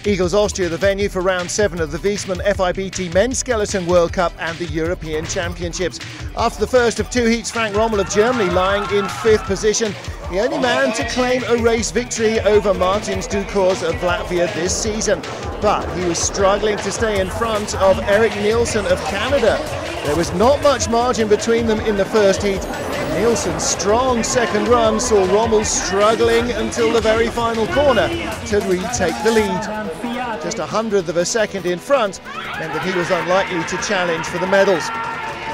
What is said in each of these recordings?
Igls Austria, the venue for round 7 of the Wiesmann FIBT Men's Skeleton World Cup and the European Championships. After the first of 2 heats, Frank Rommel of Germany lying in 5th position, the only man to claim a race victory over Martins Dukors of Latvia this season. But he was struggling to stay in front of Erik Nielsen of Canada. There was not much margin between them in the first heat. Nielsen's strong second run saw Rommel struggling until the very final corner to retake the lead. Just 100th of a second in front meant that he was unlikely to challenge for the medals.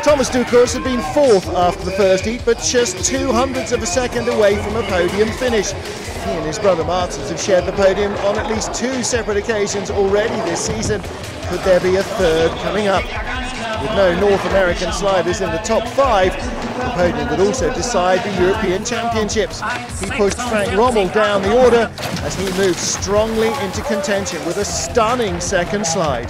Thomas Dukors had been 4th after the first heat, but just 200ths of a second away from a podium finish. He and his brother Martins have shared the podium on at least 2 separate occasions already this season. Could there be a third coming up? With no North American sliders in the top 5, the podium would also decide the European Championships. He pushed Frank Rommel down the order as he moved strongly into contention with a stunning second slide.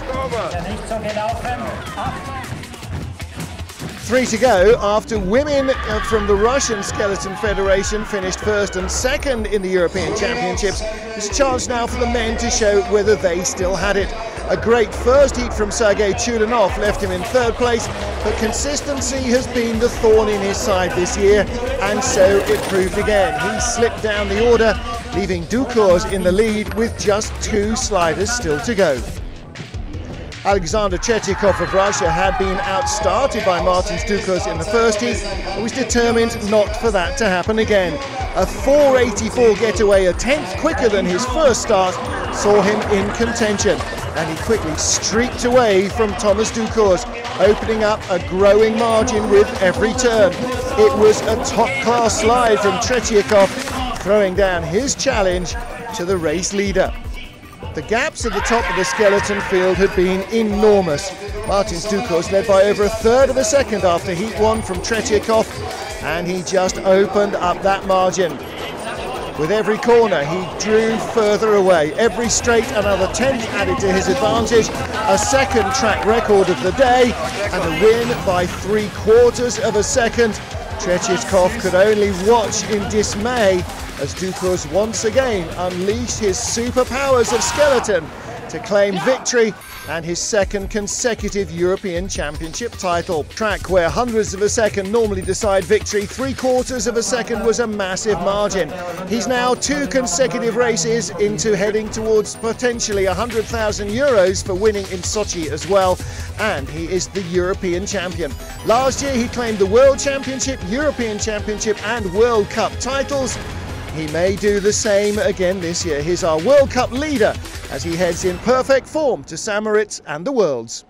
3 to go after women from the Russian Skeleton Federation finished 1st and 2nd in the European Championships. There's a chance now for the men to show whether they still had it. A great first heat from Sergei Chudanov left him in 3rd place, but consistency has been the thorn in his side this year, and so it proved again. He slipped down the order, leaving Dukors in the lead with just 2 sliders still to go. Alexander Tretyakov of Russia had been outstarted by Martins Dukors in the first heat, but was determined not for that to happen again. A 4:84 getaway, a 10th quicker than his first start, saw him in contention, and he quickly streaked away from Thomas Dukors, opening up a growing margin with every turn. It was a top-class slide from Tretyakov, throwing down his challenge to the race leader. The gaps at the top of the skeleton field had been enormous. Martins Dukors led by over 1/3 of a second after Heat 1 from Tretyakov, and he just opened up that margin. With every corner, he drew further away. Every straight, another 10th added to his advantage. A second track record of the day, and a win by 3/4 of a second. Tretyakov could only watch in dismay as Dukors once again unleashed his superpowers of skeleton to claim victory and his 2nd consecutive European Championship title. Track where 100ths of a second normally decide victory, 3/4 of a second was a massive margin. He's now 2 consecutive races into heading towards potentially €100,000 for winning in Sochi as well, and he is the European champion. Last year he claimed the World Championship, European Championship and World Cup titles. He may do the same again this year. He's our World Cup leader as he heads in perfect form to St. Moritz and the Worlds.